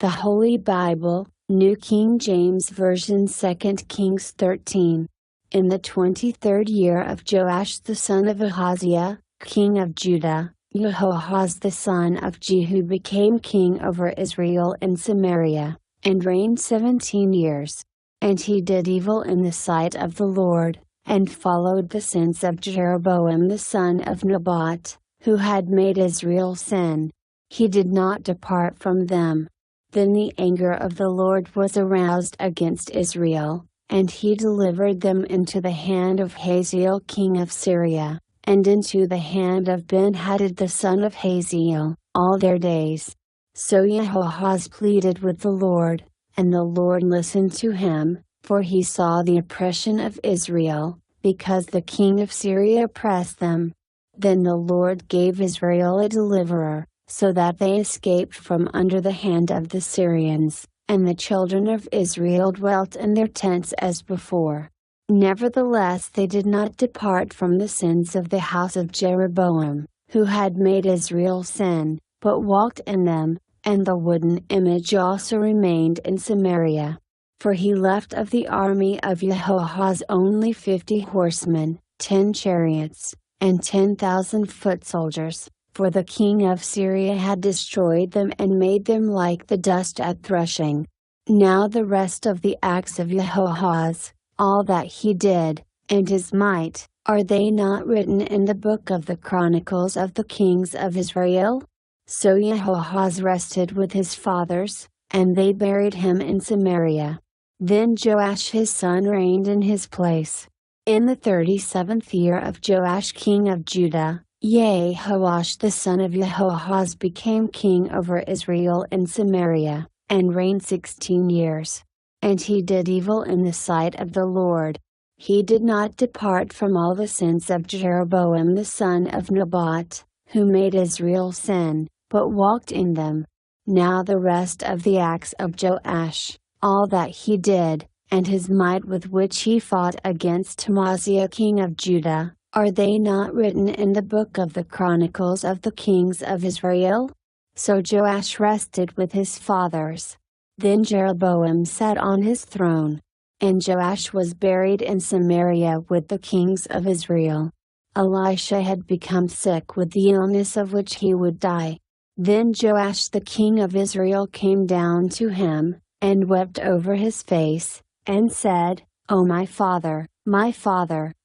The Holy Bible, New King James Version, 2 Kings 13. In the 23rd year of Joash the son of Ahaziah, king of Judah, Jehoahaz the son of Jehu became king over Israel in Samaria, and reigned 17 years. And he did evil in the sight of the Lord, and followed the sins of Jeroboam the son of Nebat, who had made Israel sin. He did not depart from them. Then the anger of the Lord was aroused against Israel, and he delivered them into the hand of Hazael king of Syria, and into the hand of Ben-Hadad the son of Hazael, all their days. So Jehoahaz pleaded with the Lord, and the Lord listened to him, for he saw the oppression of Israel, because the king of Syria oppressed them. Then the Lord gave Israel a deliverer, so that they escaped from under the hand of the Syrians, and the children of Israel dwelt in their tents as before. Nevertheless they did not depart from the sins of the house of Jeroboam, who had made Israel sin, but walked in them, and the wooden image also remained in Samaria. For he left of the army of Jehoahaz only 50 horsemen, 10 chariots, and 10,000 foot soldiers. For the king of Syria had destroyed them and made them like the dust at threshing. Now the rest of the acts of Jehoahaz, all that he did, and his might, are they not written in the book of the Chronicles of the kings of Israel? So Jehoahaz rested with his fathers, and they buried him in Samaria. Then Joash his son reigned in his place. In the 37th year of Joash king of Judah, Jehoash the son of Jehoahaz became king over Israel in Samaria, and reigned 16 years. And he did evil in the sight of the Lord. He did not depart from all the sins of Jeroboam the son of Nebat, who made Israel sin, but walked in them. Now the rest of the acts of Joash, all that he did, and his might with which he fought against Amaziah king of Judah, are they not written in the book of the Chronicles of the kings of Israel? So Joash rested with his fathers. Then Jeroboam sat on his throne. And Joash was buried in Samaria with the kings of Israel. Elisha had become sick with the illness of which he would die. Then Joash the king of Israel came down to him, and wept over his face, and said, O my father,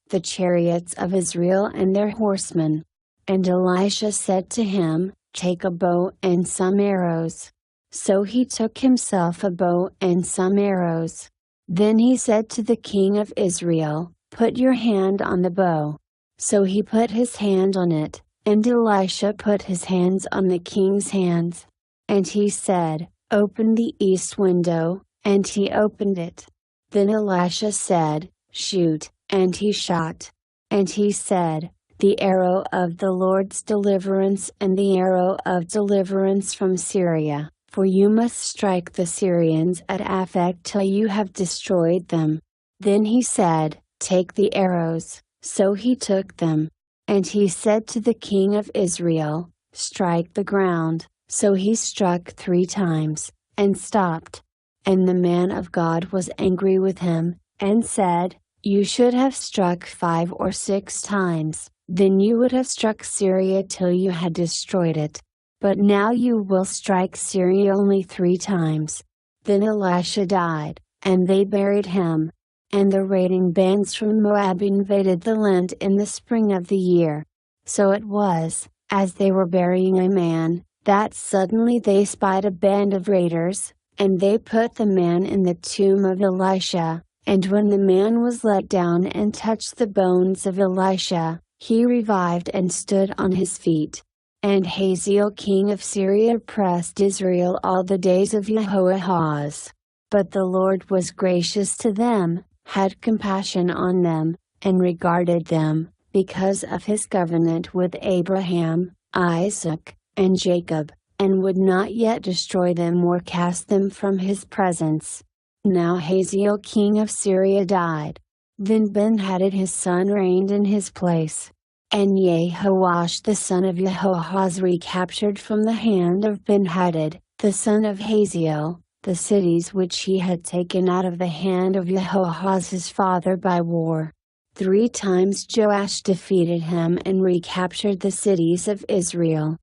the chariots of Israel and their horsemen. And Elisha said to him, Take a bow and some arrows. So he took himself a bow and some arrows. Then he said to the king of Israel, Put your hand on the bow. So he put his hand on it, and Elisha put his hands on the king's hands. And he said, Open the east window, and he opened it. Then Elisha said, Shoot, and he shot. And he said, The arrow of the Lord's deliverance and the arrow of deliverance from Syria, for you must strike the Syrians at Aphek till you have destroyed them. Then he said, Take the arrows. So he took them. And he said to the king of Israel, Strike the ground. So he struck 3 times, and stopped. And the man of God was angry with him, and said, You should have struck 5 or 6 times, then you would have struck Syria till you had destroyed it. But now you will strike Syria only 3 times. Then Elisha died, and they buried him. And the raiding bands from Moab invaded the land in the spring of the year. So it was, as they were burying a man, that suddenly they spied a band of raiders, and they put the man in the tomb of Elisha. And when the man was let down and touched the bones of Elisha, he revived and stood on his feet. And Hazael king of Syria oppressed Israel all the days of Jehoahaz. But the Lord was gracious to them, had compassion on them, and regarded them, because of his covenant with Abraham, Isaac, and Jacob, and would not yet destroy them or cast them from his presence. Now Hazael king of Syria died. Then Ben-Hadad his son reigned in his place. And Jehoash the son of Jehoahaz recaptured from the hand of Ben-Hadad, the son of Haziel, the cities which he had taken out of the hand of Jehoahaz his father by war. 3 times Joash defeated him and recaptured the cities of Israel.